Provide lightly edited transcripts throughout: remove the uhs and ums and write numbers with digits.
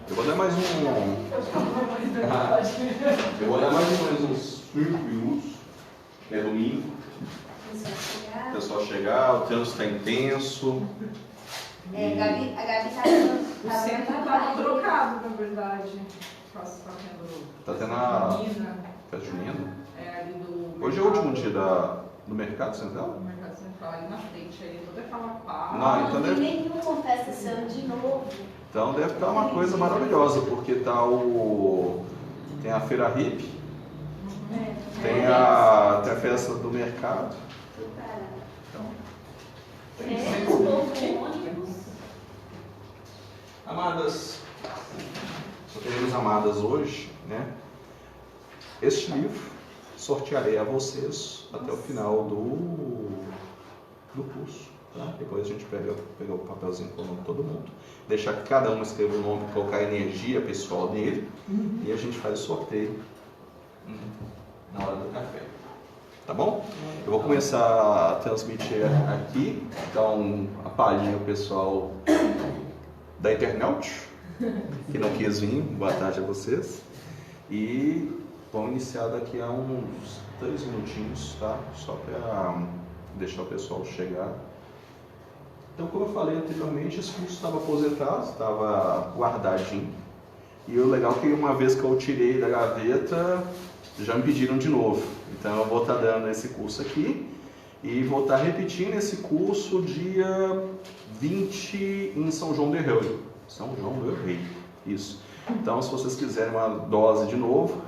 Eu vou dar mais eu vou dar mais ou menos uns 5 minutos. É domingo. O pessoal chegar, o trânsito está intenso. A Gabi O centro estava trocado, na verdade. Tá tendo a festa junina? Ali do... Hoje é o último dia do Mercado Central? Do Mercado Central, ali na frente, aí toda aquela pá. Não, então tem deve... nenhuma festa esse ano de novo. Então deve estar uma coisa maravilhosa, porque tá tem a feira hippie, tem a festa do mercado. Amadas, só teremos amadas hoje, né? Este livro sortearei a vocês até o final do curso. Tá? Depois a gente pega o papelzinho com o nome de todo mundo, deixar que cada um escreva o nome, colocar a energia pessoal dele e a gente faz o sorteio na hora do café. Tá bom? Eu vou começar a transmitir aqui, então a palhinha o pessoal da internet que não quis vir, boa tarde a vocês. E vamos iniciar daqui a uns 3 minutinhos, tá? Só para deixar o pessoal chegar. Então, como eu falei anteriormente, esse curso estava aposentado, estava guardadinho. E o legal é que uma vez que eu tirei da gaveta, já me pediram de novo. Então, eu vou estar dando esse curso aqui e vou estar repetindo esse curso dia 20 em São João del Rei. São João del Rei, isso. Então, se vocês quiserem uma dose de novo,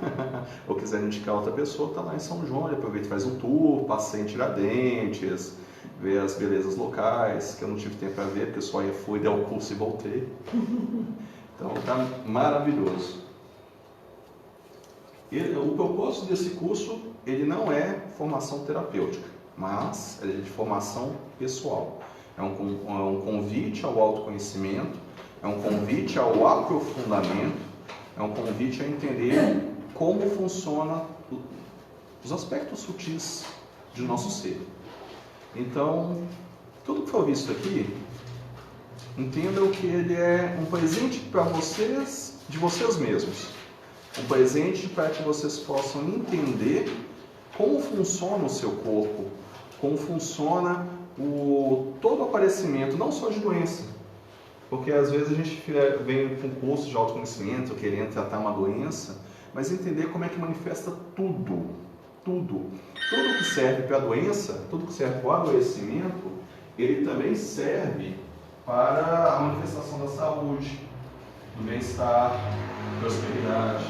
ou quiserem indicar outra pessoa, está lá em São João, aproveita e faz um tour, passeia em Tiradentes, ver as belezas locais, que eu não tive tempo para ver, porque eu só fui, dei o curso e voltei. Então tá maravilhoso. O propósito desse curso, ele não é formação terapêutica, mas é de formação pessoal. É um convite ao autoconhecimento, é um convite ao aprofundamento, é um convite a entender como funciona os aspectos sutis de nosso ser. Então, tudo que for visto aqui, entendam que ele é um presente para vocês, de vocês mesmos. Um presente para que vocês possam entender como funciona o seu corpo, como funciona todo o aparecimento, não só de doença. Porque às vezes a gente vem com curso de autoconhecimento, querendo tratar uma doença, mas entender como é que manifesta tudo. Tudo que serve para a doença, tudo que serve para o adoecimento, ele também serve para a manifestação da saúde, do bem-estar, prosperidade.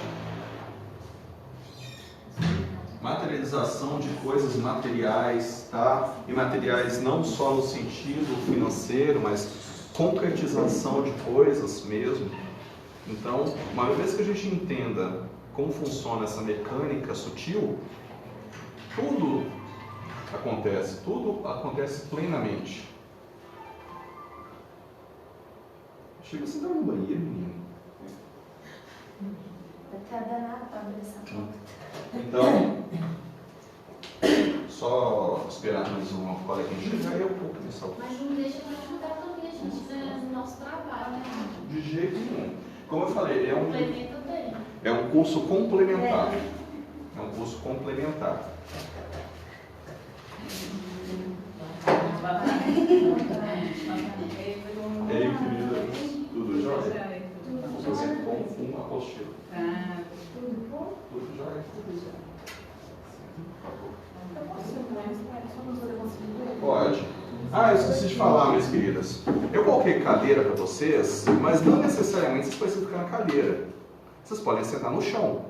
Materialização de coisas materiais, tá? E materiais não só no sentido financeiro, mas concretização de coisas mesmo. Então, uma vez que a gente entenda como funciona essa mecânica sutil, tudo acontece plenamente. Chega assim, no banheiro, menino. Vai ter danado para abrir essa porta. Então, só esperar mais uma colega chegar e eu vou começar o curso. Mas não deixa de ajudar também a gente no nosso trabalho, né? De jeito nenhum. Como eu falei, Complementa bem. é um curso complementar. É um curso complementar. E aí, querida, tudo jóia? Vou fazer com uma apostila. Tudo bom? Tudo jóia? Pode. Eu esqueci de falar, minhas queridas. Eu coloquei cadeira para vocês, mas não necessariamente vocês precisam ficar na cadeira. Vocês podem sentar no chão.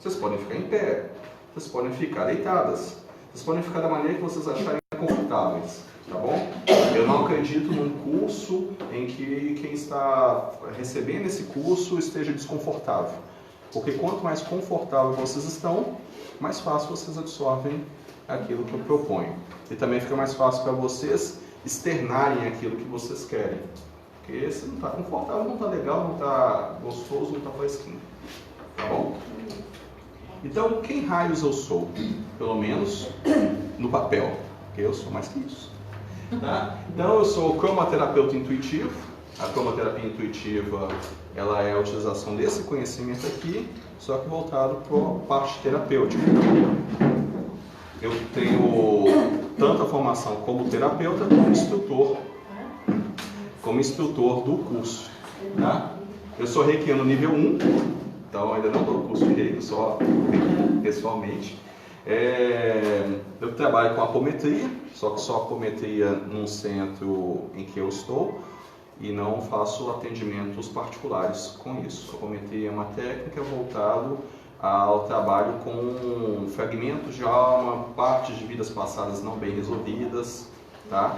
Vocês podem ficar em pé. Vocês podem ficar deitadas. Vocês podem ficar da maneira que vocês acharem confortáveis. Tá bom? Eu não acredito num curso em que quem está recebendo esse curso esteja desconfortável. Porque quanto mais confortável vocês estão, mais fácil vocês absorvem aquilo que eu proponho. E também fica mais fácil para vocês externarem aquilo que vocês querem. Porque se não está confortável, não está legal, não está gostoso, não está fresquinho. Tá bom? Então, quem raios eu sou? Pelo menos no papel. Porque eu sou mais que isso. Tá? Então, eu sou cromoterapeuta intuitivo, A cromoterapia intuitiva, ela é a utilização desse conhecimento aqui, só que voltado para a parte terapêutica. Eu tenho tanto a formação como terapeuta, como instrutor do curso. Tá? Eu sou reikiano nível 1, então ainda não dou curso de reiki, só pessoalmente. Eu trabalho com apometria, só que só apometria num centro em que eu estou e não faço atendimentos particulares com isso. A apometria é uma técnica voltada ao trabalho com fragmentos de alma, partes de vidas passadas não bem resolvidas, tá?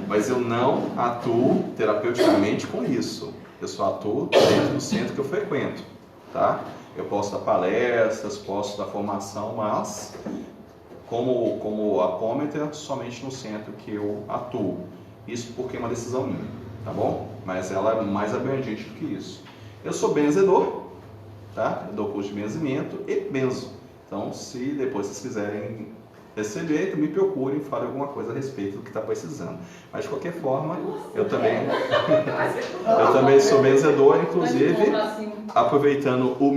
Mas eu não atuo terapeuticamente com isso. Eu só atuo dentro do centro que eu frequento, tá? Eu posso dar palestras, posso dar formação, mas como apômetra, somente no centro que eu atuo. Isso porque é uma decisão minha, tá bom? Mas ela é mais abrangente do que isso. Eu sou benzedor, tá? Eu dou curso de benzimento e benzo. Então, se depois vocês quiserem receber, me procurem e falem alguma coisa a respeito do que está precisando. Mas de qualquer forma, eu também sou benzedor, inclusive, aproveitando o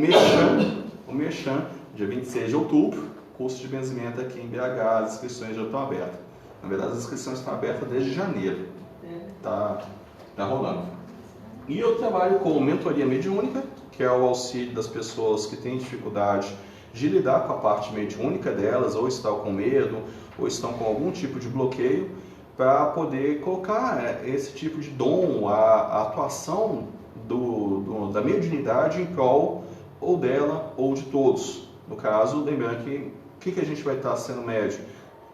Merchan, dia 26 de outubro, curso de benzimento aqui em BH, as inscrições já estão abertas. Na verdade, as inscrições estão abertas desde janeiro. Tá rolando. E eu trabalho com mentoria mediúnica, que é o auxílio das pessoas que têm dificuldade de lidar com a parte mediúnica delas, ou estão com medo, ou estão com algum tipo de bloqueio, para poder colocar esse tipo de dom, a atuação da mediunidade em prol ou dela ou de todos. No caso, lembrando que o que a gente vai estar sendo médio?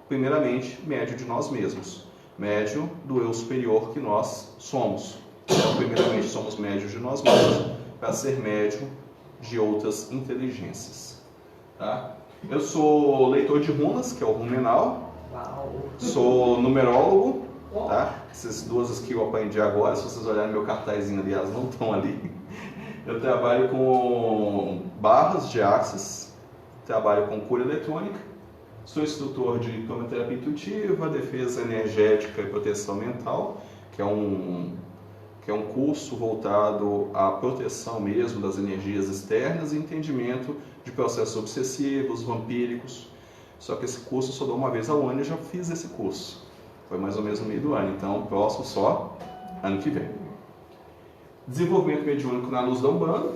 Primeiramente, médio de nós mesmos, médio do eu superior que nós somos. Então, primeiramente, somos médios de nós mesmos, para ser médio de outras inteligências. Tá? Eu sou leitor de runas, que é o rumenal. Sou numerólogo. Tá? Essas duas que eu aprendi agora, se vocês olharem meu cartazinho ali, elas não estão ali. Eu trabalho com barras de axis, trabalho com cura eletrônica, sou instrutor de cromoterapia intuitiva, defesa energética e proteção mental, que é um curso voltado à proteção mesmo das energias externas e entendimento de processos obsessivos, vampíricos. Só que esse curso eu só dou uma vez ao ano e já fiz esse curso. Foi mais ou menos no meio do ano, então o próximo só ano que vem. Desenvolvimento mediúnico na luz da Umbanda,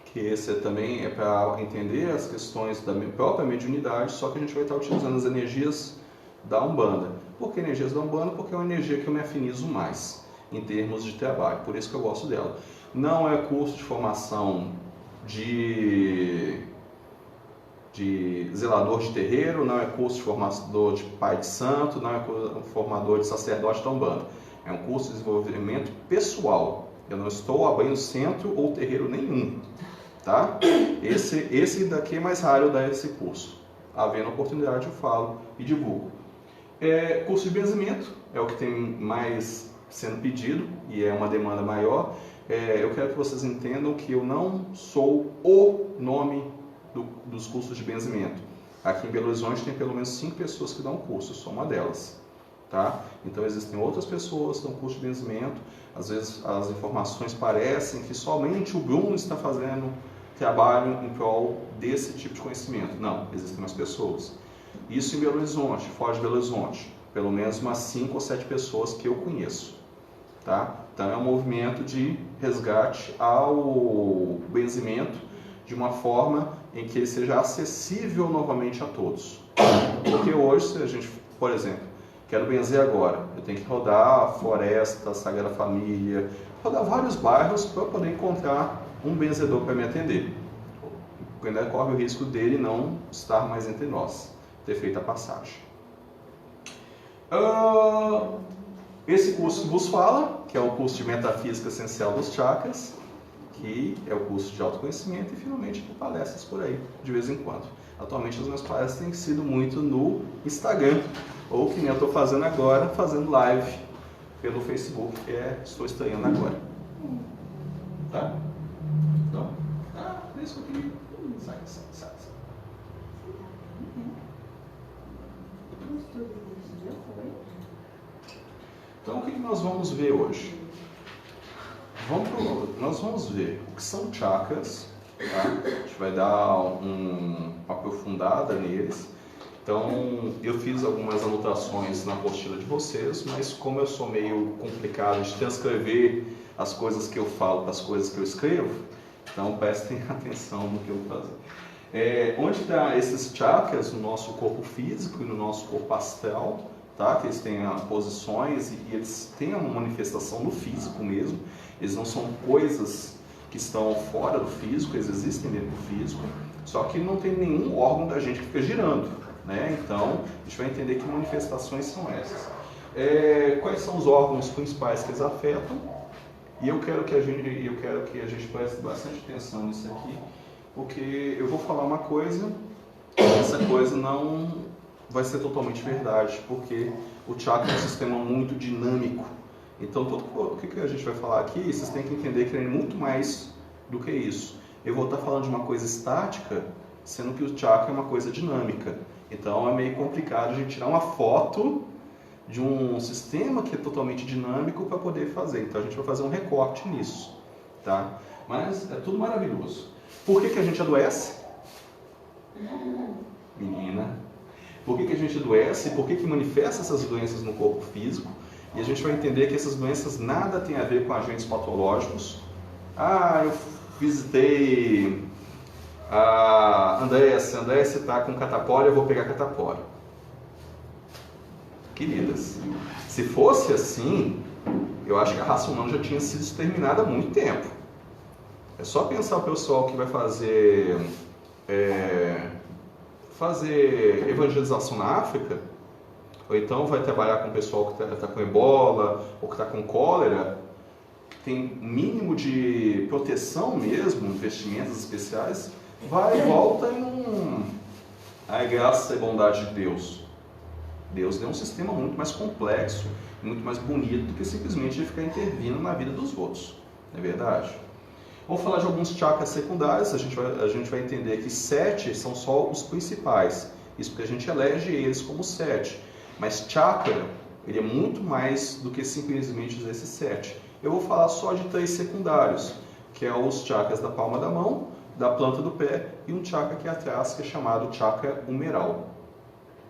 que esse também é para entender as questões da própria mediunidade, só que a gente vai estar utilizando as energias da Umbanda. Por que energias da Umbanda? Porque é uma energia que eu me afinizo mais em termos de trabalho, por isso que eu gosto dela. Não é curso de formação de zelador de terreiro, não é curso de formador de pai de santo, não é formador de sacerdote da Umbanda. É um curso de desenvolvimento pessoal. Eu não estou abrindo centro ou terreiro nenhum. Tá? Esse daqui é mais raro dar esse curso. Havendo oportunidade eu falo e divulgo. Curso de benzimento é o que tem mais sendo pedido e é uma demanda maior. Eu quero que vocês entendam que eu não sou o nome dos cursos de benzimento. Aqui em Belo Horizonte tem pelo menos 5 pessoas que dão curso, eu sou uma delas. Tá? Então existem outras pessoas que dão curso de benzimento. Às vezes as informações parecem que somente o Bruno está fazendo trabalho em prol desse tipo de conhecimento. Não, existem mais pessoas. Isso em Belo Horizonte, fora de Belo Horizonte. Pelo menos umas 5 ou 7 pessoas que eu conheço. Tá? Então é um movimento de resgate ao benzimento de uma forma em que ele seja acessível novamente a todos. Porque hoje, se a gente, por exemplo, quero benzer agora, eu tenho que rodar a Floresta, Sagrada Família, rodar vários bairros para poder encontrar um benzedor para me atender. Ainda corre o risco dele não estar mais entre nós, ter feito a passagem. Esse curso que vos fala, que é o curso de Metafísica Essencial dos Chakras, que é o curso de autoconhecimento, e finalmente palestras por aí, de vez em quando. Atualmente as minhas palestras têm sido muito no Instagram, ou que nem eu estou fazendo agora, fazendo live pelo Facebook, que estou estreando agora. Tá? Então, é isso que eu queria. Sai. Então, o que nós vamos ver hoje? Nós vamos ver o que são chakras, tá? A gente vai dar uma aprofundada neles. Então, eu fiz algumas anotações na apostila de vocês, mas como eu sou meio complicado de transcrever as coisas que eu falo para as coisas que eu escrevo, então prestem atenção no que eu vou fazer. Onde está esses chakras no nosso corpo físico e no nosso corpo astral, tá? Que eles têm posições e eles têm uma manifestação no físico mesmo. Eles não são coisas que estão fora do físico, eles existem dentro do físico, só que não tem nenhum órgão da gente que fica girando, né? Então, a gente vai entender que manifestações são essas. Quais são os órgãos principais que eles afetam? E eu quero que a gente preste bastante atenção nisso aqui, porque eu vou falar uma coisa, e essa coisa não vai ser totalmente verdade, porque o chakra é um sistema muito dinâmico. Então, tudo o que a gente vai falar aqui, vocês têm que entender que é muito mais do que isso. Eu vou estar falando de uma coisa estática, sendo que o chakra é uma coisa dinâmica. Então, é meio complicado a gente tirar uma foto de um sistema que é totalmente dinâmico para poder fazer. Então, a gente vai fazer um recorte nisso, tá? Mas é tudo maravilhoso. Por que a gente adoece? Menina. Por que a gente adoece? Por que manifesta essas doenças no corpo físico? E a gente vai entender que essas doenças nada tem a ver com agentes patológicos. Eu visitei a Andrécia está com catapora, eu vou pegar catapora. Queridas, se fosse assim, eu acho que a raça humana já tinha sido exterminada há muito tempo. É só pensar o pessoal que vai fazer evangelização na África, ou então vai trabalhar com o pessoal que está com ebola ou que está com cólera, que tem mínimo de proteção mesmo, vestimentas especiais, vai e volta ai, graça e bondade de Deus. Deus deu um sistema muito mais complexo, muito mais bonito do que simplesmente ficar intervindo na vida dos outros, não é verdade? Vamos falar de alguns chakras secundários. A gente vai entender que 7 são só os principais, isso porque a gente elege eles como 7. Mas chakra, ele é muito mais do que simplesmente esses 7. Eu vou falar só de 3 secundários, que é os chakras da palma da mão, da planta do pé e um chakra que é atrás, que é chamado chakra humeral.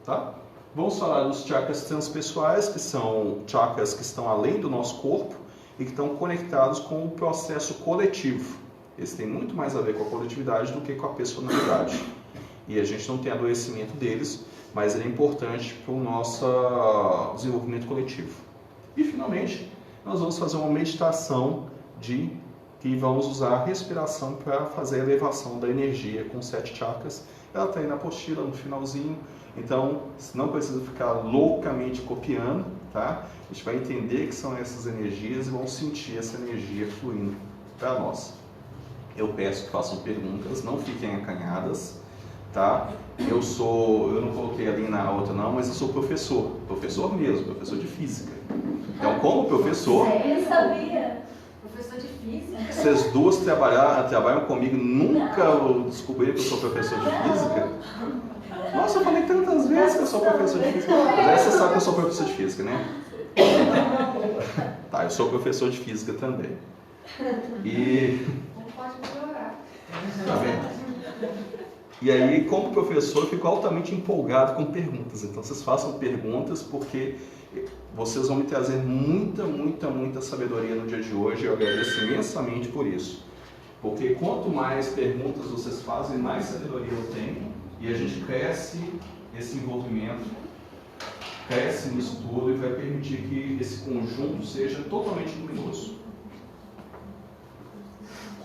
Tá? Vamos falar dos chakras transpessoais, que são chakras que estão além do nosso corpo e que estão conectados com o processo coletivo. Eles têm muito mais a ver com a coletividade do que com a personalidade. E a gente não tem adoecimento deles, mas ele é importante para o nosso desenvolvimento coletivo. E, finalmente, nós vamos fazer uma meditação que vamos usar a respiração para fazer a elevação da energia com 7 chakras. Ela está aí na apostila, no finalzinho, então não precisa ficar loucamente copiando, tá? A gente vai entender que são essas energias e vamos sentir essa energia fluindo para nós. Eu peço que façam perguntas, não fiquem acanhadas, tá? Eu não coloquei ali na outra não, mas eu sou professor mesmo, professor de física. Então, como professor... Eu sabia. Professor de física? Vocês duas trabalham comigo, nunca descobri que eu sou professor de física? Nossa, eu falei tantas vezes que eu sou professor de física. Mas você sabe que eu sou professor de física, né? Tá, eu sou professor de física também. E... Não pode piorar. Tá vendo? E aí, como professor, eu fico altamente empolgado com perguntas. Então, vocês façam perguntas, porque vocês vão me trazer muita sabedoria no dia de hoje. Eu agradeço imensamente por isso. Porque quanto mais perguntas vocês fazem, mais sabedoria eu tenho. E a gente cresce esse envolvimento, cresce no estudo e vai permitir que esse conjunto seja totalmente luminoso.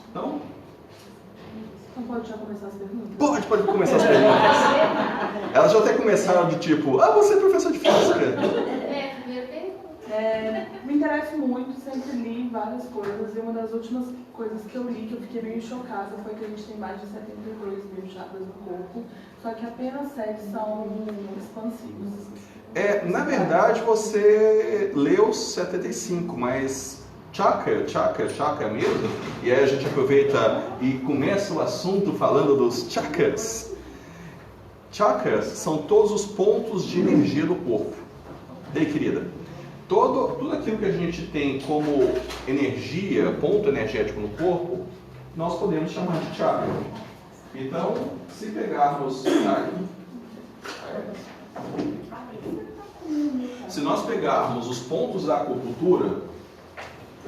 Então pode já começar as perguntas? Pode começar as perguntas. Elas já até começaram de tipo, você é professor de física? Primeira pergunta. Me interesso muito, sempre li várias coisas e uma das últimas coisas que eu li, que eu fiquei meio chocada, foi que a gente tem mais de 72 mil chakras no corpo, só que apenas 7 são expansivos. Na verdade você leu 75, mas chakra mesmo, e aí a gente aproveita e começa o assunto falando dos chakras. Chakras são todos os pontos de energia do corpo. Bem, querida, tudo aquilo que a gente tem como energia, ponto energético no corpo, nós podemos chamar de chakra. Então, se pegarmos se nós pegarmos os pontos da acupuntura,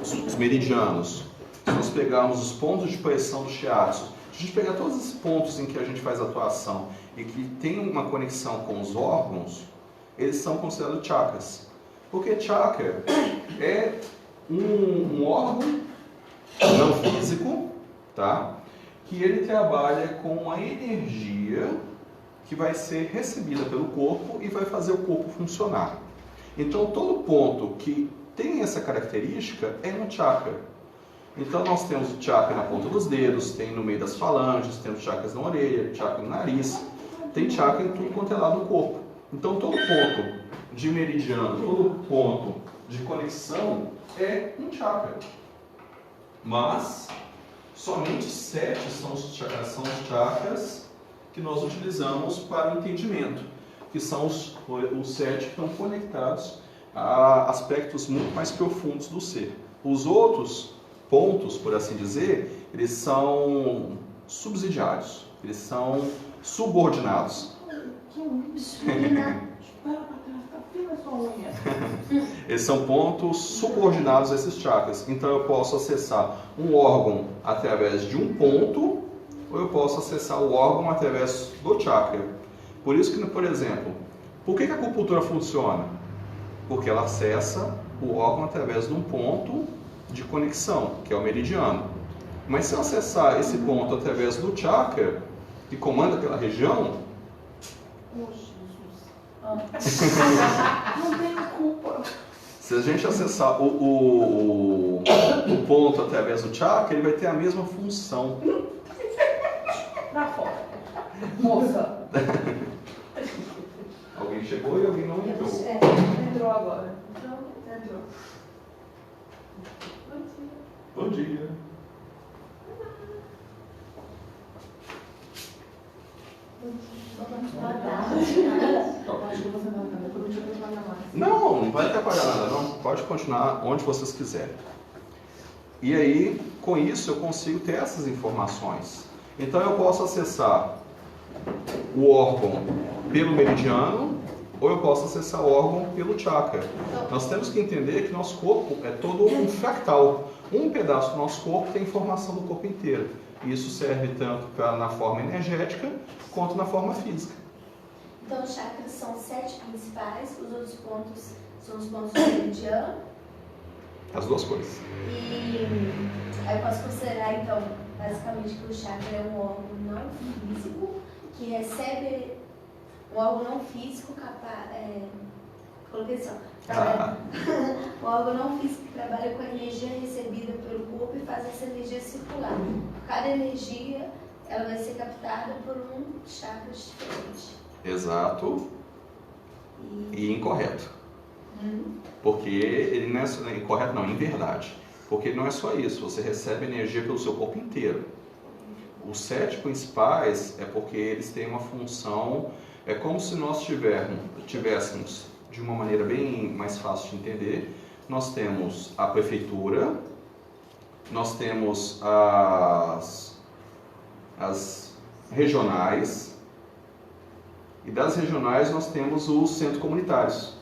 os meridianos, se nós pegarmos os pontos de pressão do shiatsu, se a gente pegar todos esses pontos em que a gente faz atuação e que tem uma conexão com os órgãos, eles são considerados chakras. Porque chakra é um órgão não físico, tá? Que ele trabalha com a energia que vai ser recebida pelo corpo e vai fazer o corpo funcionar. Então, todo ponto que tem essa característica é um chakra. Então, nós temos o chakra na ponta dos dedos, tem no meio das falanges, temos chakras na orelha, chakra no nariz, tem chakra em tudo quanto é lado do corpo. Então, todo ponto de meridiano, todo ponto de conexão é um chakra. Mas, somente 7 são os chakras que nós utilizamos para o entendimento, que são os 7 que estão conectados a aspectos muito mais profundos do ser. Os outros pontos, por assim dizer, eles são subsidiários, eles são subordinados. Esses são pontos subordinados a esses chakras. Então eu posso acessar um órgão através de um ponto, ou eu posso acessar o órgão através do chakra. Por isso que, por exemplo, por que a acupuntura funciona? Porque ela acessa o órgão através de um ponto de conexão, que é o meridiano. Mas se eu acessar esse ponto através do chakra, que comanda aquela região, não tenho culpa. se a gente acessar o ponto através do chakra, ele vai ter a mesma função. Pra fora. Moça. Alguém chegou e alguém não entrou. Entrou agora. Entrou. Bom dia. Não vai atrapalhar nada, não. Pode continuar onde vocês quiserem. E aí, com isso, eu consigo ter essas informações. Então, eu posso acessar o órgão pelo meridiano, ou eu posso acessar o órgão pelo chakra. Nós temos que entender que nosso corpo é todo um fractal. Um pedaço do nosso corpo tem informação do corpo inteiro. E isso serve tanto na forma energética, quanto na forma física. Então, os chakras são 7 principais, os outros pontos são os pontos do meridiano. As duas coisas. E aí eu posso considerar, então, basicamente que o chakra é um órgão não físico, que recebe um órgão não físico capaz. Coloquei assim, um órgão não físico que trabalha com a energia recebida pelo corpo e faz essa energia circular. Cada energia ela vai ser captada por um chakra diferente. Exato. E incorreto. Porque ele não é incorreto, não, em verdade. Porque não é só isso, você recebe energia pelo seu corpo inteiro. Os 7 principais é porque eles têm uma função, é como se nós tivéssemos, de uma maneira bem mais fácil de entender, nós temos a prefeitura, nós temos as regionais, e das regionais nós temos os centros comunitários.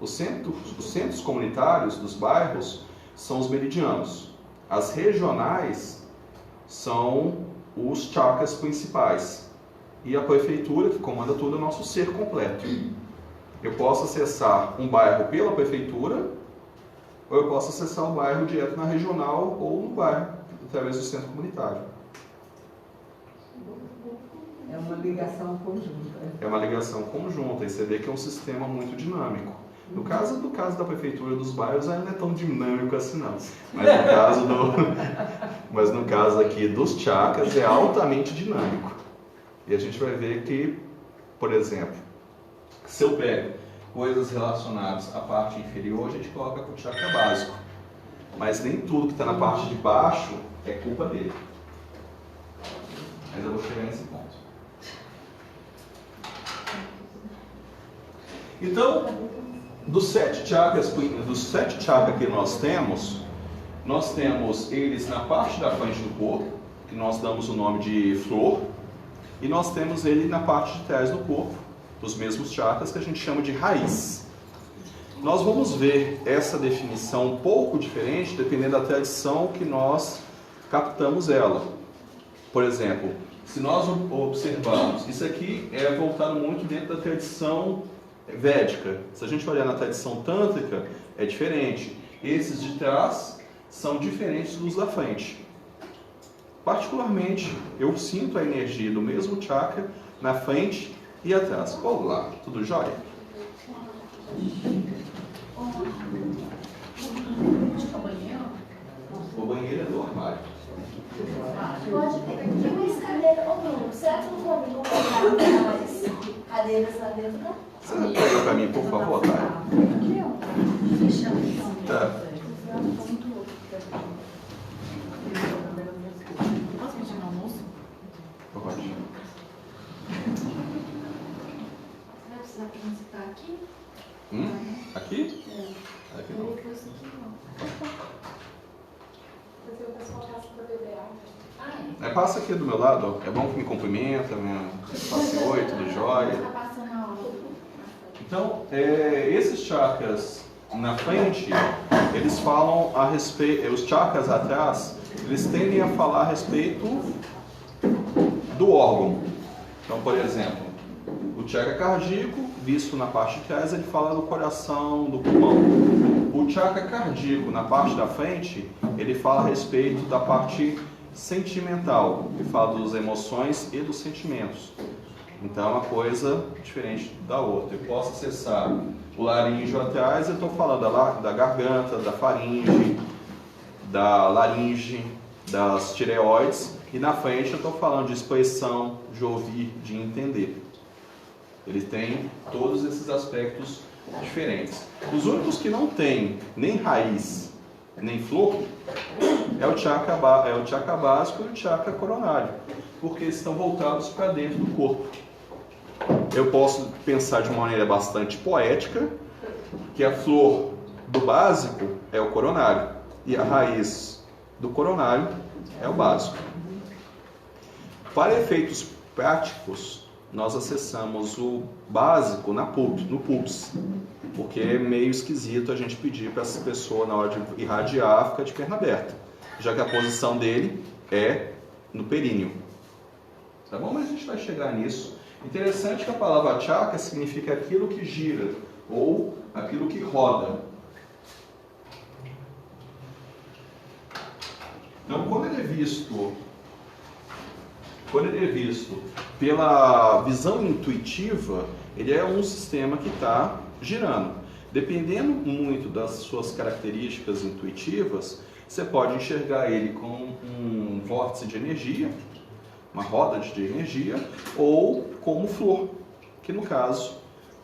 Os centros comunitários dos bairros são os meridianos. As regionais são os chakras principais. E a prefeitura, que comanda tudo, é o nosso ser completo. Eu posso acessar um bairro pela prefeitura, ou eu posso acessar um bairro direto na regional ou no bairro, através do centro comunitário. É uma ligação conjunta. É uma ligação conjunta, e você vê que é um sistema muito dinâmico. No caso da prefeitura dos bairros, ainda não é tão dinâmico assim não. Mas no caso aqui dos chakras, é altamente dinâmico. E a gente vai ver que, por exemplo, se eu pego coisas relacionadas à parte inferior, a gente coloca com o chakra básico. Mas nem tudo que está na parte de baixo é culpa dele. Mas eu vou chegar nesse ponto. Então, Dos sete chakras que nós temos eles na parte da frente do corpo, que nós damos o nome de flor, e nós temos ele na parte de trás do corpo, dos mesmos chakras, que a gente chama de raiz. Nós vamos ver essa definição um pouco diferente, dependendo da tradição que nós captamos ela. Por exemplo, se nós observarmos, isso aqui é voltado muito dentro da tradição védica. Se a gente olhar na tradição tântrica, é diferente. Esses de trás são diferentes dos da frente. Particularmente, eu sinto a energia do mesmo chakra na frente e atrás. Olá, tudo jóia? O banheiro é do armário. Pode ter aqui mais cadeira. Ô Bruno, será que não combina colocar mais cadeiras lá dentro, não? Você pega pra mim, por favor, tá? Aqui, ó. Fechando. Tá. Posso pedir um almoço? Pode. Você vai precisar transitar aqui? Aqui? Aqui não. Depois aqui não. Porque o pessoal passa para beber água. Passa aqui do meu lado, ó. É bom que me cumprimenta, faça oi, tudo jóia. Tá passando a aula. Então, esses chakras na frente, eles falam a respeito, os chakras atrás, eles tendem a falar a respeito do órgão. Então, por exemplo, o chakra cardíaco, visto na parte de trás, ele fala do coração, do pulmão. O chakra cardíaco na parte da frente, ele fala a respeito da parte sentimental, ele fala das emoções e dos sentimentos. Então é uma coisa diferente da outra. Eu posso acessar o laríngeo atrás, eu estou falando da garganta, da faringe, da laringe, das tireoides, e na frente eu estou falando de expressão, de ouvir, de entender. Ele tem todos esses aspectos diferentes. Os únicos que não tem nem raiz, nem flor, é o chakra básico e o chakra coronário, porque eles estão voltados para dentro do corpo. Eu posso pensar de uma maneira bastante poética que a flor do básico é o coronário e a raiz do coronário é o básico. Para efeitos práticos, nós acessamos o básico no pubis, porque é meio esquisito a gente pedir para essa pessoa, na hora de irradiar, ficar de perna aberta, já que a posição dele é no períneo. Tá bom? Mas a gente vai chegar nisso. Interessante que a palavra chakra significa aquilo que gira, ou aquilo que roda. Então, quando ele é visto pela visão intuitiva, ele é um sistema que está girando. Dependendo muito das suas características intuitivas, você pode enxergar ele como um vórtice de energia, uma roda de energia, ou como flor, que no caso,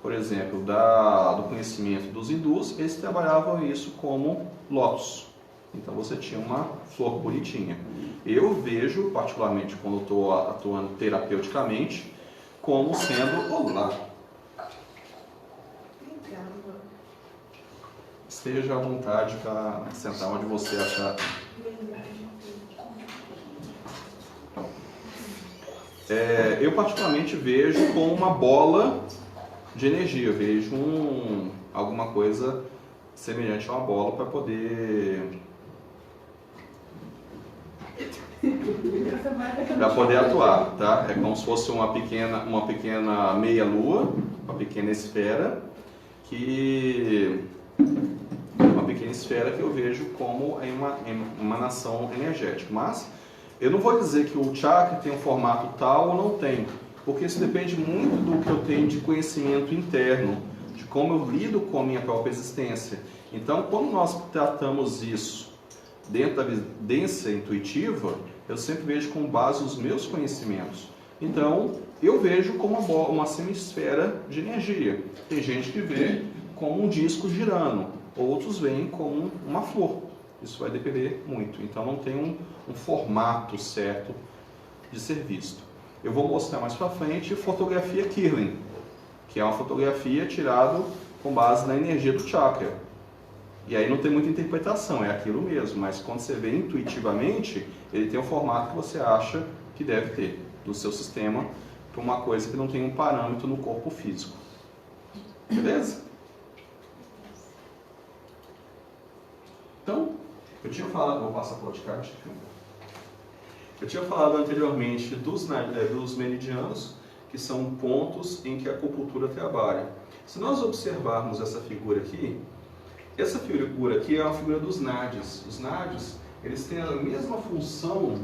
por exemplo, do conhecimento dos hindus, eles trabalhavam isso como lótus. Então você tinha uma flor bonitinha. Eu vejo, particularmente quando estou atuando terapeuticamente, como sendo olá. Esteja à vontade para sentar onde você achar. Eu particularmente vejo como uma bola de energia. Eu vejo alguma coisa semelhante a uma bola para poder atuar, tá? É como se fosse uma pequena meia-lua, uma pequena esfera que eu vejo como uma emanação energética. Mas eu não vou dizer que o chakra tem um formato tal ou não tem, porque isso depende muito do que eu tenho de conhecimento interno, de como eu lido com a minha própria existência. Então, quando nós tratamos isso dentro da evidência intuitiva, eu sempre vejo com base os meus conhecimentos. Então, eu vejo como uma semisfera de energia. Tem gente que vê como um disco girando, outros veem como uma flor. Isso vai depender muito. Então, não tem um formato certo de ser visto. Eu vou mostrar mais para frente fotografia Kirlian, que é uma fotografia tirada com base na energia do chakra. E aí não tem muita interpretação, é aquilo mesmo, mas quando você vê intuitivamente, ele tem o formato que você acha que deve ter do seu sistema para uma coisa que não tem um parâmetro no corpo físico. Beleza? Então, eu tinha falado, vou passar para o podcast aqui. Eu tinha falado anteriormente dos meridianos, que são pontos em que a acupuntura trabalha. Se nós observarmos essa figura aqui é uma figura dos nadis. Os nadis, eles têm a mesma função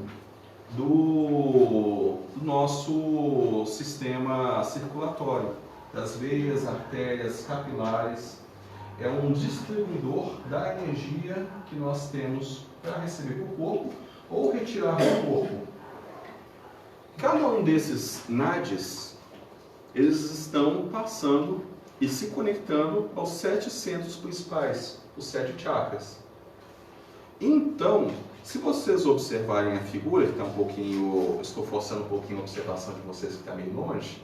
do nosso sistema circulatório, das veias, artérias, capilares. É um distribuidor da energia que nós temos para receber para o corpo ou retirar do corpo. Cada um desses nadis, eles estão passando e se conectando aos 7 centros principais, os 7 chakras. Então, se vocês observarem a figura, que está um pouquinho, estou forçando um pouquinho a observação de vocês que está meio longe,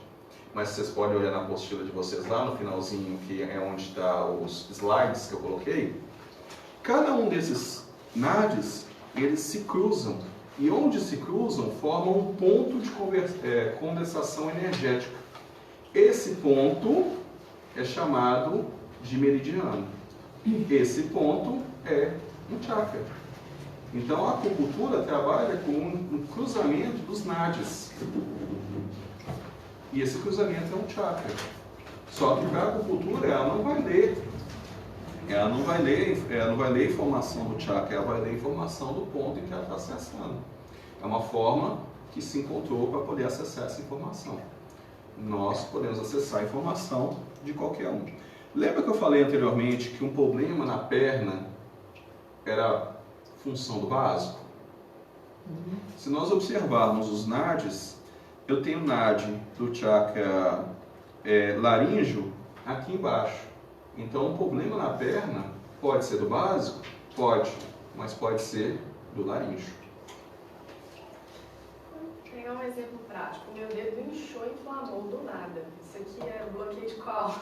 mas vocês podem olhar na apostila de vocês lá no finalzinho, que é onde está os slides que eu coloquei. Cada um desses nadis, eles se cruzam, e onde se cruzam, formam um ponto de condensação energética. Esse ponto é chamado de meridiano. Esse ponto é um chakra. Então a acupuntura trabalha com um cruzamento dos nadis. E esse cruzamento é um chakra. Só que para a acupuntura ela não vai ler. Ela não vai ler a informação do chakra, ela vai ler a informação do ponto em que ela está acessando. É uma forma que se encontrou para poder acessar essa informação. Nós podemos acessar a informação de qualquer um. Lembra que eu falei anteriormente que um problema na perna era função do básico? Se nós observarmos os nadis, eu tenho nadi do chakra laríngeo aqui embaixo. Então, um problema na perna pode ser do básico? Pode, mas pode ser do laríngeo. Vou pegar um exemplo prático. Meu dedo inchou e inflamou do nada. Isso aqui é bloqueio de qual?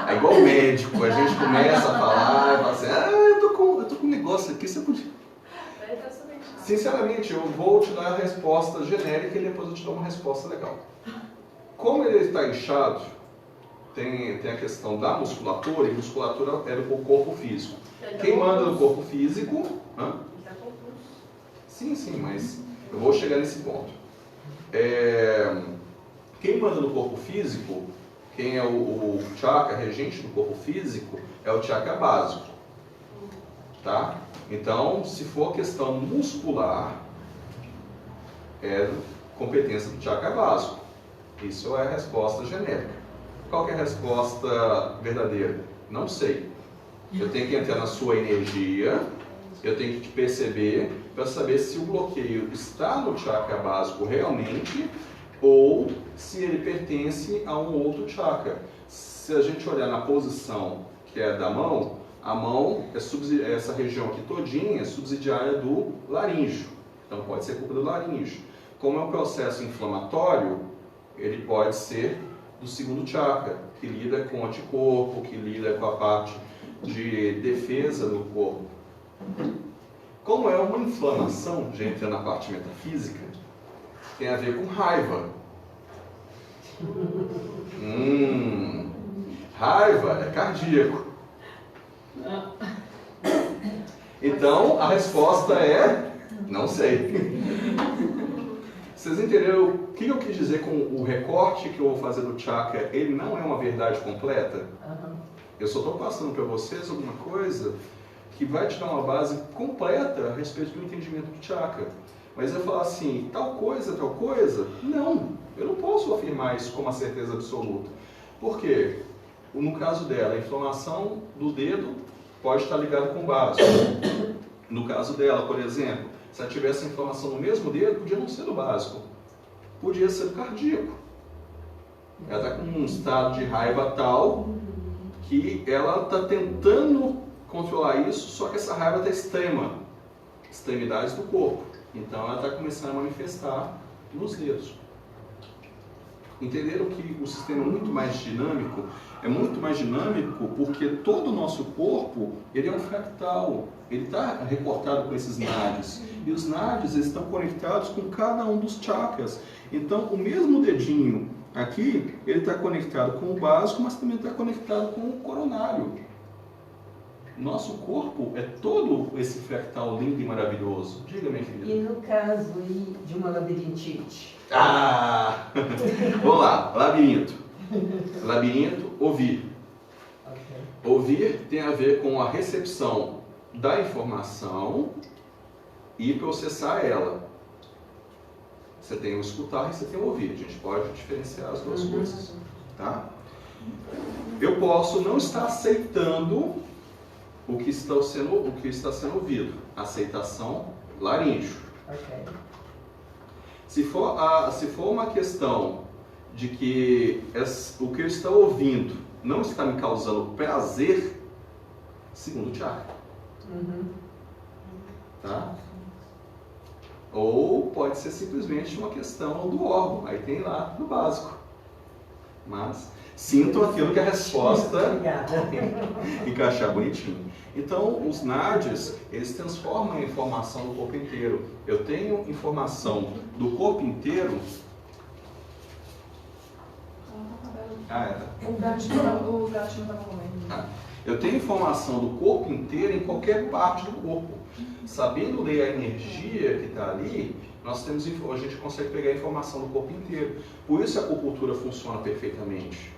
É igual o médico. A gente começa a falar e fala assim, eu tô com um negócio aqui, você podia... Daí tá super chato. Sinceramente, eu vou te dar a resposta genérica e depois eu te dou uma resposta legal. Como ele está inchado, tem a questão da musculatura, e musculatura é do corpo físico. Quem manda no corpo físico... Tá confuso. Sim, mas eu vou chegar nesse ponto. Quem manda no corpo físico, quem é o chakra regente do corpo físico, é o chakra básico. Tá? Então, se for questão muscular, é competência do chakra básico. Isso é a resposta genérica. Qual que é a resposta verdadeira? Não sei. Eu tenho que entrar na sua energia, eu tenho que te perceber para saber se o bloqueio está no chakra básico realmente ou se ele pertence a um outro chakra. Se a gente olhar na posição que é da mão, a mão, essa região aqui todinha é subsidiária do laríngeo. Então pode ser culpa do laríngeo. Como é um processo inflamatório, ele pode ser do segundo chakra, que lida com o anticorpo, que lida com a parte de defesa do corpo. Como é uma inflamação, já entrando na parte metafísica, tem a ver com raiva. Raiva é cardíaco. Então, a resposta é, não sei. Vocês entenderam o que eu quis dizer com o recorte que eu vou fazer do chakra? Ele não é uma verdade completa? Eu só estou passando para vocês alguma coisa que vai te dar uma base completa a respeito do entendimento do chakra. Mas eu falar assim, tal coisa, não. Eu não posso afirmar isso com uma certeza absoluta. Por quê? No caso dela, a inflamação do dedo pode estar ligada com o básico. No caso dela, por exemplo, se ela tivesse inflamação no mesmo dedo, podia não ser do básico. Podia ser do cardíaco. Ela está com um estado de raiva tal que ela está tentando controlar isso, só que essa raiva está extrema. Extremidades do corpo. Então ela está começando a manifestar nos dedos. Entenderam que o sistema é muito mais dinâmico? É muito mais dinâmico porque todo o nosso corpo, ele é um fractal. Ele está recortado com esses nadis. E os nadis estão conectados com cada um dos chakras. Então, o mesmo dedinho aqui, ele está conectado com o básico, mas também está conectado com o coronário. Nosso corpo é todo esse fractal lindo e maravilhoso. Diga, minha querida. E no caso de uma labirintite? Ah! Vamos lá, labirinto. Labirinto, ouvir. Ok. Ouvir tem a ver com a recepção da informação e processar ela. Você tem o escutar e você tem o ouvir. A gente pode diferenciar as duas coisas. Tá? Eu posso não estar aceitando o que está sendo ouvido. Aceitação laríngeo. Ok. Se for uma questão de que o que eu estou ouvindo não está me causando prazer, segundo chakra. Tá? Ou pode ser simplesmente uma questão do órgão, aí tem lá no básico. Mas sintam aquilo que a resposta encaixar bonitinho. Então, os nadis, eles transformam a informação do corpo inteiro. Eu tenho informação do corpo inteiro. O gatinho estava comendo. Eu tenho informação do corpo inteiro em qualquer parte do corpo. Sabendo ler a energia que está ali, a gente consegue pegar a informação do corpo inteiro. Por isso a acupuntura funciona perfeitamente.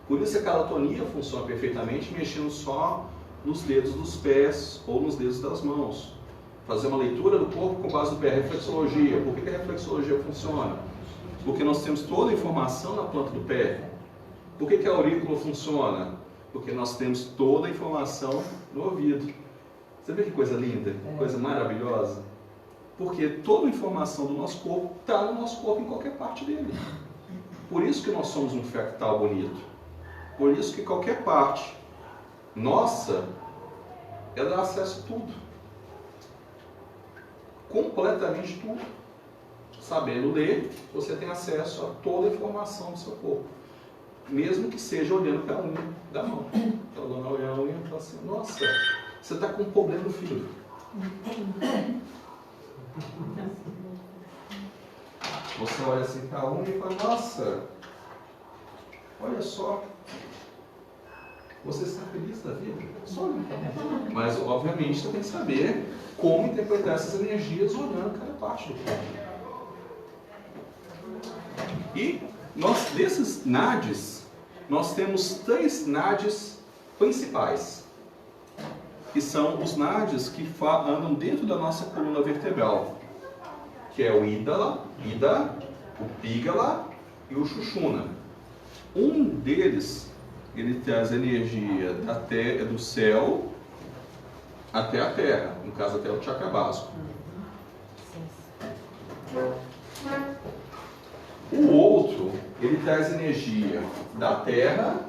Por isso a calatonia funciona perfeitamente, mexendo só nos dedos dos pés ou nos dedos das mãos. Fazer uma leitura do corpo com base no pé, reflexologia. Por que a reflexologia funciona? Porque nós temos toda a informação na planta do pé. Por que a aurícula funciona? Porque nós temos toda a informação no ouvido. Você vê que coisa linda? Coisa maravilhosa? Porque toda a informação do nosso corpo está no nosso corpo em qualquer parte dele. Por isso que nós somos um fractal bonito. Por isso que qualquer parte nossa, ela dá acesso a tudo. Completamente tudo. Sabendo ler, você tem acesso a toda a informação do seu corpo. Mesmo que seja olhando para a unha da mão. Então, a dona olha a unha e fala assim, nossa, você está com um problema no fígado. Você olha assim para a unha e fala, nossa, olha só, você está feliz da vida? Só olhando. Mas, obviamente, você tem que saber como interpretar essas energias olhando cada parte do corpo. E desses nadis, nós temos 3 nadis principais, que são os nadis que andam dentro da nossa coluna vertebral, que é o Ida, o Pingala e o Sushumna. Um deles, ele traz energia do céu até a terra, no caso até o chakra básico. O outro, ele traz energia da terra.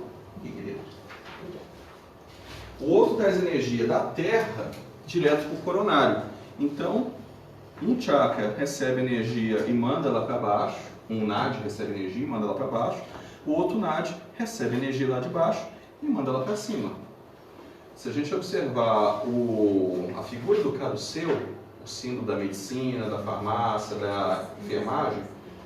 O outro traz energia da terra direto para o coronário. Então, um chakra recebe energia e manda lá para baixo. Um nadi recebe energia e manda lá para baixo. O outro nadi recebe energia lá de baixo e manda lá para cima. Se a gente observar a figura do caduceu, o símbolo da medicina, da farmácia, da enfermagem,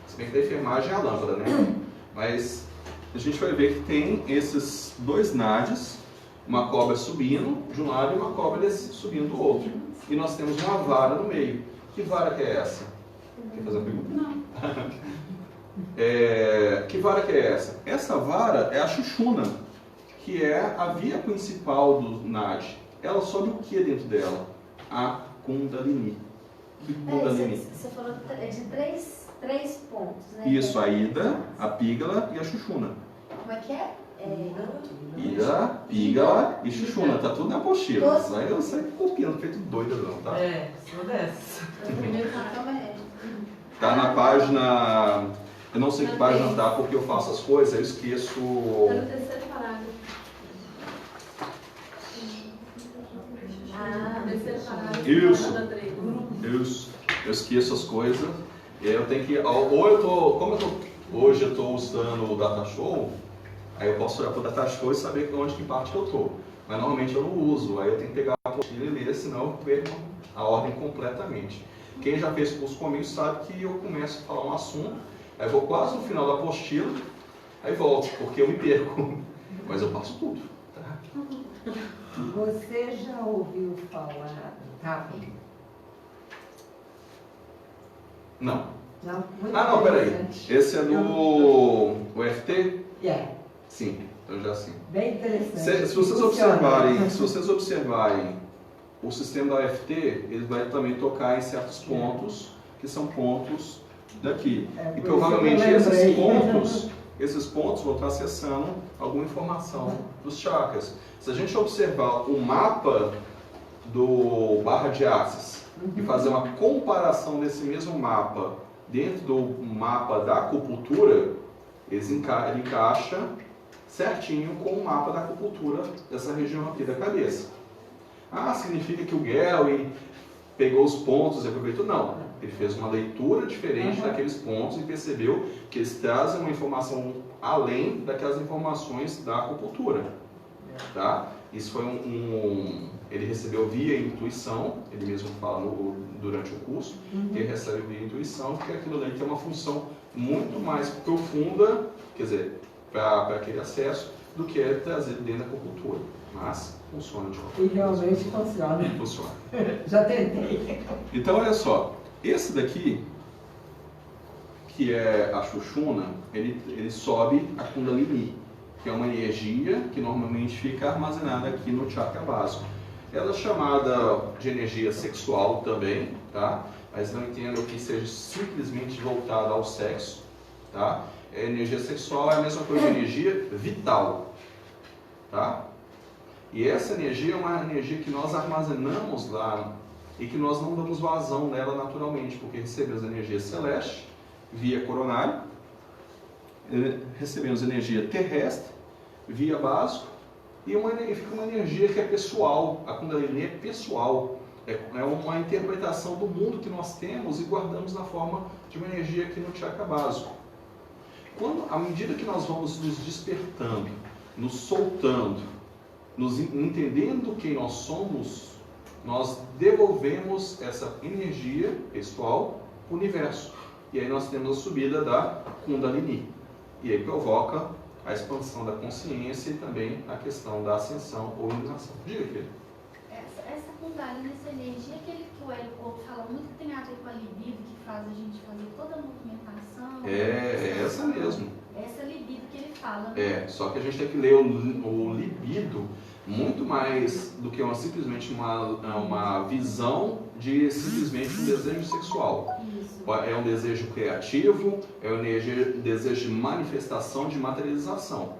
se bem que da enfermagem é a lâmpada, né? Mas a gente vai ver que tem esses 2 nadis, uma cobra subindo de um lado e uma cobra subindo do outro. E nós temos uma vara no meio. Que vara que é essa? Quer fazer uma pergunta? Não. Que vara que é essa? Essa vara é a Sushumna, que é a via principal do nadi. Ela sobe o que dentro dela? A Kundalini. Você falou de 3 pontos, né? Isso, a Ida, a Pingala e a Sushumna. Como é que é? Ida, Pingala e Sushumna. Tá tudo na apostila. Eu saio copiando, feito doido não, tá? Sou dessa. O primeiro cartão é. Tá na página... Eu não sei que página tá, porque eu faço as coisas, eu esqueço... Tá no 3º parágrafo. Terceiro parágrafo. Isso. Eu esqueço as coisas. E aí eu tenho que... Ou eu tô... Como eu tô Hoje eu estou usando o Datashow, aí eu posso olhar para o Datashow e saber onde que parte que eu estou. Mas normalmente eu não uso, aí eu tenho que pegar a apostila e ler, senão eu perco a ordem completamente. Quem já fez curso comigo sabe que eu começo a falar um assunto, aí vou quase no final da apostila, aí volto, porque eu me perco. Mas eu passo tudo. Tá? Você já ouviu falar do tapping? Não. Não? Muito Não, peraí. interessante. Esse é do UFT? É, Sim, eu já sim. bem interessante. Se vocês observarem o sistema da UFT, ele vai também tocar em certos pontos, que são pontos daqui. E por provavelmente isso que eu lembrei. esses pontos vão estar acessando alguma informação dos chakras. Se a gente observar o mapa do barra de axis e fazer uma comparação desse mesmo mapa dentro do mapa da acupuntura, ele encaixa certinho com o mapa da acupuntura dessa região aqui da cabeça. Significa que o Gelwin pegou os pontos e aproveitou? Não. Ele fez uma leitura diferente daqueles pontos e percebeu que eles trazem uma informação além daquelas informações da acupuntura. Tá? Isso foi ele recebeu via intuição, ele mesmo fala durante o curso, que ele recebe via intuição, que aquilo ali tem uma função muito mais profunda, quer dizer, para aquele acesso, do que é trazido dentro da acupuntura. Mas funciona de qualquer E realmente funciona. Funciona. Já tentei. Então, olha só, esse daqui, que é a Sushumna, ele sobe a Kundalini, que é uma energia que normalmente fica armazenada aqui no chakra básico. Ela é chamada de energia sexual também, tá? Mas não entendo que seja simplesmente voltada ao sexo, tá? A energia sexual é a mesma coisa que energia vital, tá? E essa energia é uma energia que nós armazenamos lá e que nós não damos vazão nela naturalmente, porque recebemos energia celeste via coronário, recebemos energia terrestre via básico e fica uma energia que é pessoal. A Kundalini é pessoal, é uma interpretação do mundo que nós temos e guardamos na forma de uma energia aqui no chakra básico. À medida que nós vamos nos despertando, nos soltando, nos entendendo quem nós somos, nós devolvemos essa energia pessoal para o universo. E aí nós temos a subida da Kundalini. E aí provoca a expansão da consciência e também a questão da ascensão ou iluminação. Diga, filho. Essa Kundalini, essa energia que o Hélio Couto fala muito, que tem a ver com a libido, que faz a gente fazer toda a movimentação. É essa mesmo. Essa libido que ele fala, né? Só que a gente tem que ler o libido muito mais do que simplesmente uma visão de simplesmente um desejo sexual. Isso. É um desejo criativo, é um desejo de manifestação, de materialização.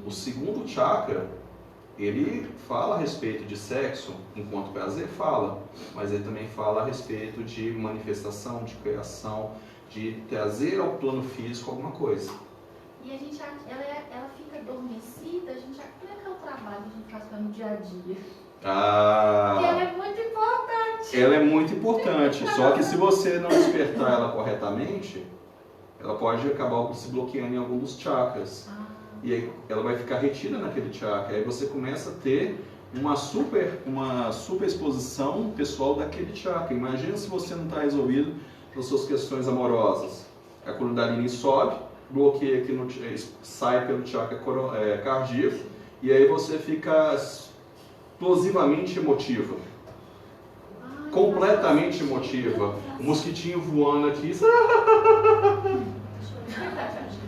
O segundo chakra, ele fala a respeito de sexo, enquanto prazer fala, mas ele também fala a respeito de manifestação, de criação, de trazer ao plano físico alguma coisa. E a gente, ela fica adormecida, a gente já como é que é o trabalho que a gente faz no dia a dia? Porque ela é muito importante. Ela é muito importante, só que se você não despertar ela corretamente, ela pode acabar se bloqueando em algum dos chakras. E aí ela vai ficar retida naquele chakra. Aí você começa a ter uma super exposição pessoal daquele chakra. Imagina se você não está resolvido nas suas questões amorosas. A Kundalini sobe, bloqueia aqui, sai pelo chakra cardíaco, e aí você fica explosivamente emotiva. Completamente emotiva. O mosquitinho voando aqui.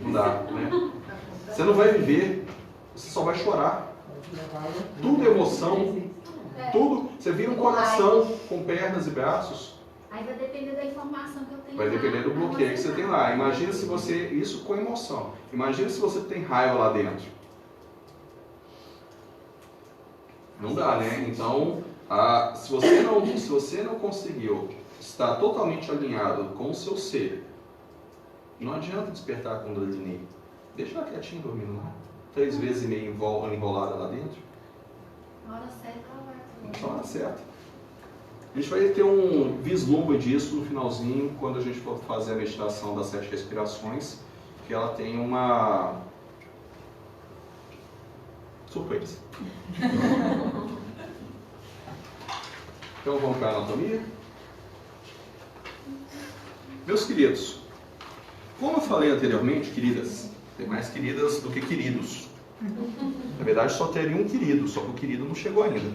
Não dá, né? Você não vai viver, você só vai chorar. Tudo é emoção, tudo. Você vira um coração com pernas e braços. Aí vai depender da informação que eu tenho. Vai depender do bloqueio que você tem lá. Imagina se você, isso com emoção. Imagina se você tem raiva lá dentro. Não dá, né? Então, se você não conseguiu estar totalmente alinhado com o seu ser, não adianta despertar a Kundalini. Deixa ela quietinha dormindo lá. 3 vezes e meia enrolada lá dentro. Na hora certa ela vai. Na hora certa. A gente vai ter um vislumbre disso no finalzinho, quando a gente for fazer a meditação das 7 respirações, que ela tem uma surpresa. Então vamos para a anatomia. Meus queridos, como eu falei anteriormente, queridas, tem mais queridas do que queridos. Na verdade só teria um querido, só que o querido não chegou ainda.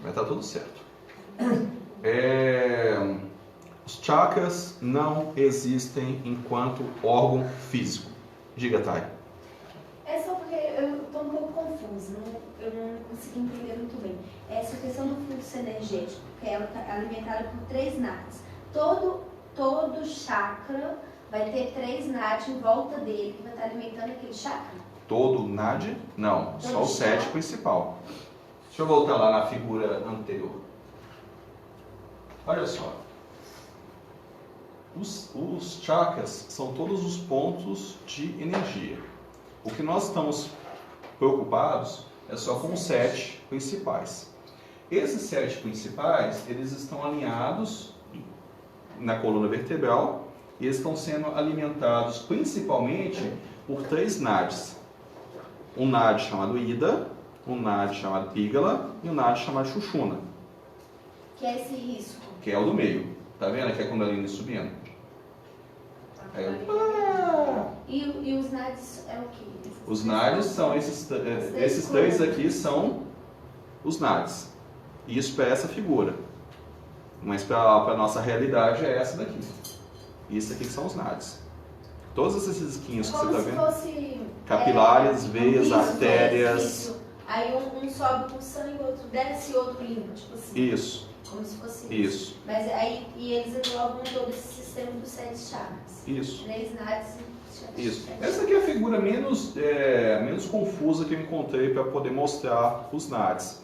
Vai estar tudo certo. Os chakras não existem enquanto órgão físico. Diga, Thay. É só porque eu estou um pouco confusa, eu não consegui entender muito bem. Essa questão do fluxo energético, que ela está alimentada por 3 nadis. Todo chakra vai ter 3 nadis em volta dele, que vai estar alimentando aquele chakra? Todo nadi? Não, só o 7 principal. Deixa eu voltar lá na figura anterior. Olha só. Os chakras são todos os pontos de energia. O que nós estamos preocupados é só com os 7 principais. Esses 7 principais, eles estão alinhados na coluna vertebral e eles estão sendo alimentados principalmente por 3 nadis. Um nadi chamado Ida, um nadi chamado Pingala e um nadi chamado Sushumna. Que é esse risco. Que é o do meio. Tá vendo aqui a Kundalini subindo? E os nadis é o quê? Os nadis são esses 3 aqui são os nadis. Isso para essa figura. Mas para a nossa realidade é essa daqui. Isso aqui são os nadis. Todos esses risquinhos que você está vendo. Fosse, capilares, veias, artérias. Isso. Aí um sobe com sangue, outro desce e outro limpa, tipo assim. Isso. Como se fosse Isso. Mas aí eles englobam todo esse sistema dos 7 chakras. Isso. 3 nadis e 7 Isso. chakras. Essa aqui é a figura menos confusa que eu encontrei para poder mostrar os nadis.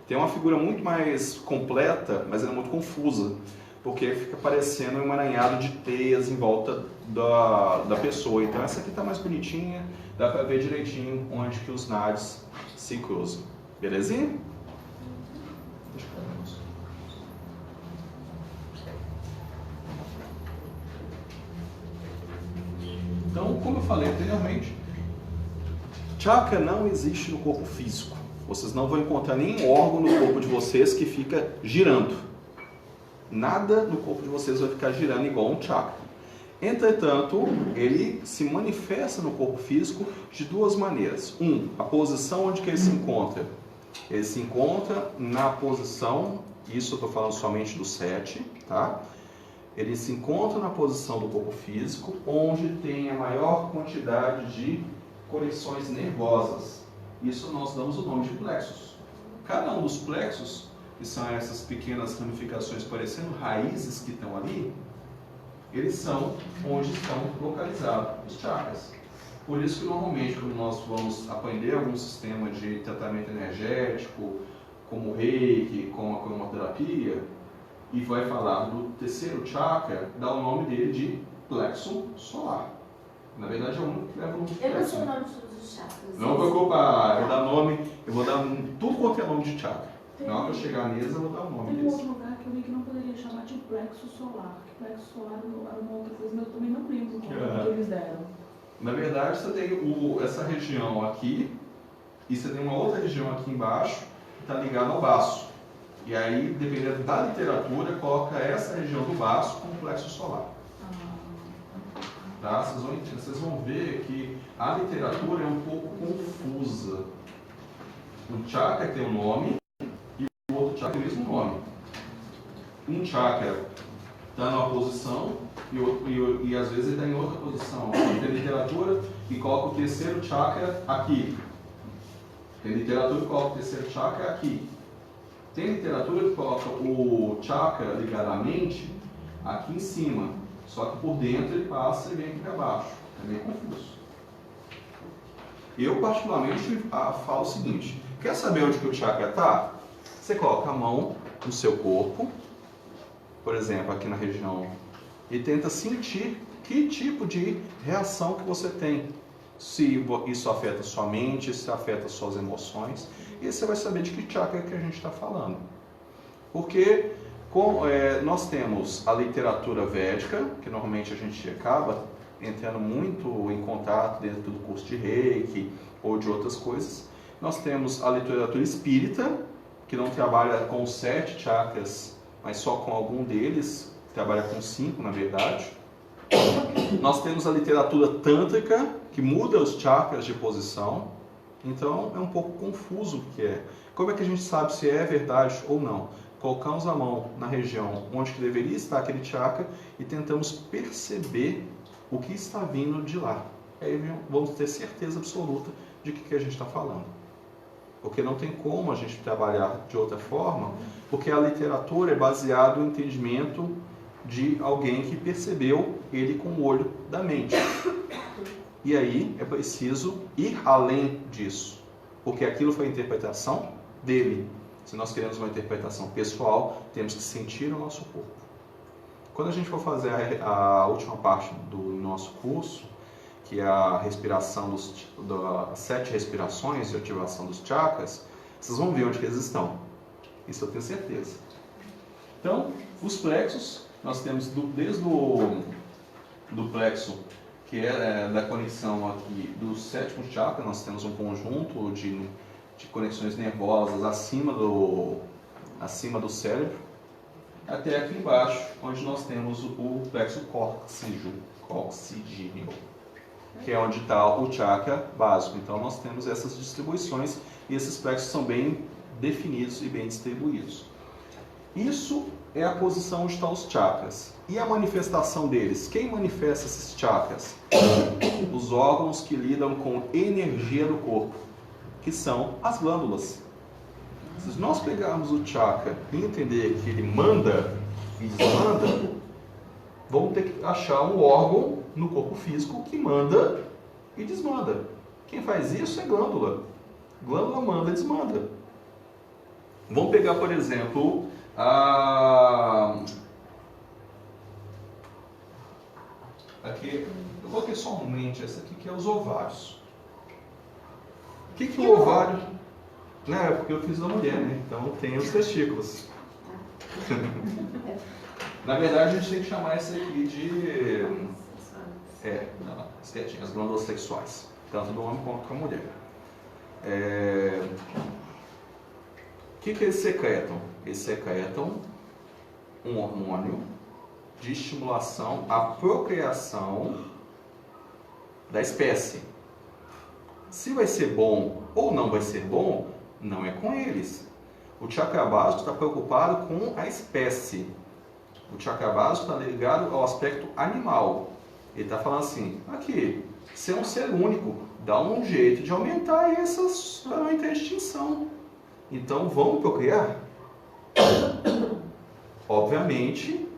Tem uma figura muito mais completa, mas ela é muito confusa, porque fica parecendo um emaranhado de teias em volta da pessoa. Então essa aqui está mais bonitinha, dá para ver direitinho onde que os nadis se cruzam. Belezinha? Deixa eu ver. Então, como eu falei anteriormente, chakra não existe no corpo físico. Vocês não vão encontrar nenhum órgão no corpo de vocês que fica girando. Nada no corpo de vocês vai ficar girando igual um chakra. Entretanto, ele se manifesta no corpo físico de 2 maneiras. A posição onde que ele se encontra. Ele se encontra na posição, isso eu estou falando somente do 7, tá? Ele se encontra na posição do corpo físico, onde tem a maior quantidade de conexões nervosas. Isso nós damos o nome de plexos. Cada um dos plexos, que são essas pequenas ramificações parecendo raízes que estão ali, eles são onde estão localizados os chakras. Por isso que normalmente quando nós vamos aprender algum sistema de tratamento energético, como o Reiki, como a cromoterapia, e vai falar do terceiro chakra, dá o nome dele de plexo solar. Na verdade é o único que leva o nome de plexo. Eu não sei o nome de todos os chakras. Não preocupa, eu vou dar tudo quanto é nome de chakra. Na hora que eu chegar nele, eu vou dar o nome Tem um deles. outro lugar que eu vi que não poderia chamar de plexo solar. Que plexo solar era uma outra coisa, mas eu também não lembro o nome que eles deram. Na verdade, você tem essa região aqui, e você tem uma outra região aqui embaixo, que está ligada ao baço. E aí, dependendo da literatura, coloca essa região do baço como plexo solar. Tá? Vocês vão ver que a literatura é um pouco confusa. O chakra tem um nome e o outro chakra tem o mesmo nome. Um chakra está numa posição e às vezes ele está em outra posição. Tem literatura que coloca o terceiro chakra aqui. Tem literatura que coloca o terceiro chakra aqui. Tem literatura que coloca o chakra ligado à mente aqui em cima. Só que por dentro ele passa e vem aqui para baixo. É meio confuso. Eu particularmente falo o seguinte. Quer saber onde que o chakra está? Você coloca a mão no seu corpo, por exemplo, aqui na região, e tenta sentir que tipo de reação que você tem. Se isso afeta sua mente, se afeta suas emoções, e você vai saber de que chakra que a gente está falando. Porque Nós temos a literatura védica, que normalmente a gente acaba entrando muito em contato dentro do curso de Reiki ou de outras coisas. Nós temos a literatura espírita, que não trabalha com os 7 chakras, mas só com algum deles, trabalha com 5 na verdade. Nós temos a literatura tântrica, que muda os chakras de posição. Então é um pouco confuso o que é. Como é que a gente sabe se é verdade ou não? Colocamos a mão na região onde que deveria estar aquele chakra e tentamos perceber o que está vindo de lá. Aí vamos ter certeza absoluta de que a gente está falando. Porque não tem como a gente trabalhar de outra forma, porque a literatura é baseada no entendimento de alguém que percebeu ele com o olho da mente. E aí é preciso ir além disso, porque aquilo foi a interpretação dele. Se nós queremos uma interpretação pessoal, temos que sentir o nosso corpo. Quando a gente for fazer a última parte do nosso curso, que é a respiração das 7 respirações de ativação dos chakras, vocês vão ver onde que eles estão. Isso eu tenho certeza. Então, os plexos, nós temos desde do plexo, que é da conexão aqui do 7º chakra, nós temos um conjunto de conexões nervosas acima do cérebro, até aqui embaixo, onde nós temos o plexo coxigíneo, que é onde está o chakra básico. Então nós temos essas distribuições e esses plexos são bem definidos e bem distribuídos. Isso é a posição onde estão os chakras. E a manifestação deles? Quem manifesta esses chakras? Os órgãos que lidam com energia do corpo, que são as glândulas. Se nós pegarmos o chakra e entender que ele manda e desmanda, vamos ter que achar um órgão no corpo físico que manda e desmanda. Quem faz isso é glândula. Glândula manda e desmanda. Vamos pegar, por exemplo, aqui, eu coloquei só um mente, essa aqui que é os ovários. O que o ovário... Não, é porque eu fiz da mulher, né? Então tem os testículos. Na verdade, a gente tem que chamar isso aqui de... as glândulas sexuais. Tanto do homem quanto da mulher. O que eles secretam? Eles secretam um hormônio de estimulação à procriação da espécie. Se vai ser bom ou não vai ser bom, não é com eles. O chakra básico está preocupado com a espécie. O chakra básico está ligado ao aspecto animal. Ele está falando assim, aqui, você é um ser único, dá um jeito de aumentar essas para não ter extinção. Então vamos procriar? Obviamente,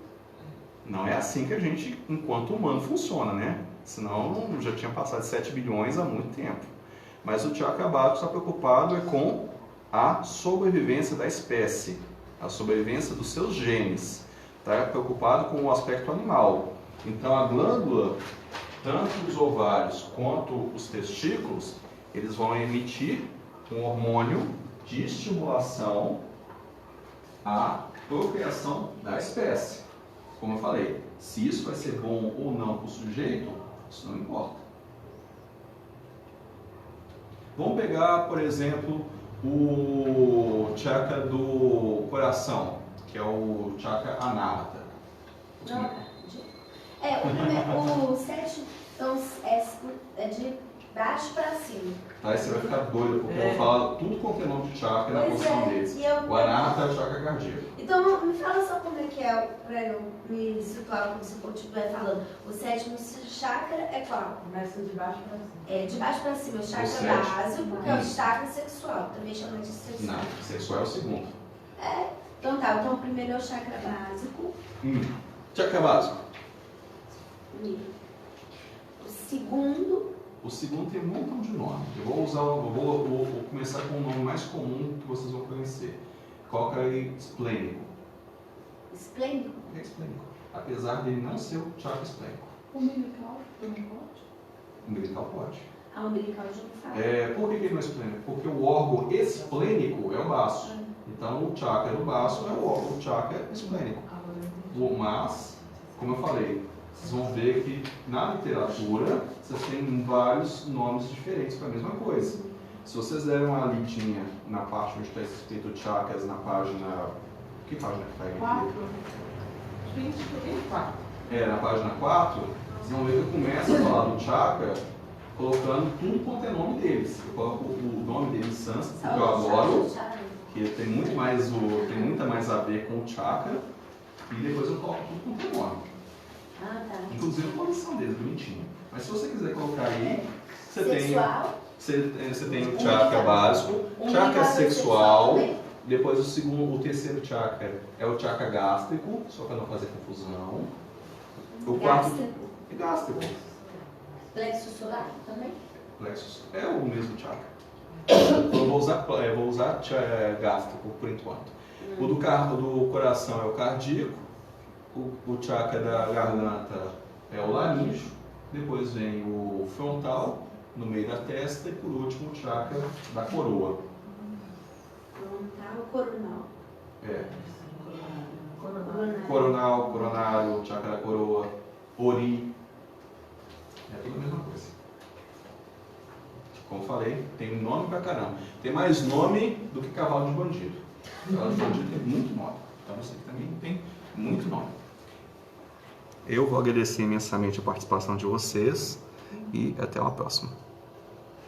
não é assim que a gente, enquanto humano, funciona, né? Senão já tinha passado de 7 bilhões há muito tempo. Mas o chakra básico está preocupado com a sobrevivência da espécie, a sobrevivência dos seus genes. Está preocupado com o aspecto animal. Então a glândula, tanto os ovários quanto os testículos, eles vão emitir um hormônio de estimulação à procriação da espécie. Como eu falei, se isso vai ser bom ou não para o sujeito, isso não importa. Vamos pegar, por exemplo, o chakra do coração, que é o chakra anahata. O 7 então, é de baixo para cima. Aí você vai ficar doido, porque eu vou falar tudo quanto é nome de chakra na posição deles. O anahata é o chakra cardíaco. Então, me fala só como é que é, para eu me situar como você estiver falando. O 7º chakra é qual? Começa de baixo para cima. É, de baixo para cima, o chakra básico, que é o chakra sexual, também chama de sexual. Não, sexual é o segundo. Então tá, então o primeiro é o chakra básico. Chakra básico. O segundo tem um montão de nome. Eu vou começar com o nome mais comum que vocês vão conhecer. Coloca aí esplênico. esplênico. É esplênico. Apesar dele não ser o chakra esplênico. Umbilical também pode? Umbilical pode. A umbilical já não fala. Por que ele não é esplênico? Porque o órgão esplênico é o baço. Então, o chakra do baço é o chakra esplênico. Mas, como eu falei, vocês vão ver que na literatura vocês têm vários nomes diferentes para a mesma coisa. Se vocês derem uma lidinha na parte onde está escrito chakras, na página... Que página que está aí? 4. 24. Na página 4, vocês vão ver que eu começo a falar do chakra colocando tudo quanto é nome deles. Eu coloco o nome deles em sânscrito, que eu adoro, que tem muita mais a ver com o chakra, e depois eu coloco tudo quanto é nome. Ah, tá. Inclusive a posição deles, bonitinho. Mas se você quiser colocar aí, você tem o chakra básico, chakra sexual, depois o terceiro chakra é o chakra gástrico, só para não fazer confusão. O quarto é gástrico. Plexo solar também? Plexus é o mesmo chakra. Eu vou usar gástrico por enquanto. O do coração é o cardíaco, o chakra da garganta é o laríngeo, depois vem o frontal, no meio da testa, e por último o chakra da coroa. Frontal, coronal. Coronal, coronário, chakra da coroa, ori. É tudo a mesma coisa. Como falei, tem nome pra caramba. Tem mais nome do que cavalo de bandido. Cavalo de bandido tem muito nome. Então você também tem muito nome. Eu vou agradecer imensamente a participação de vocês e até uma próxima.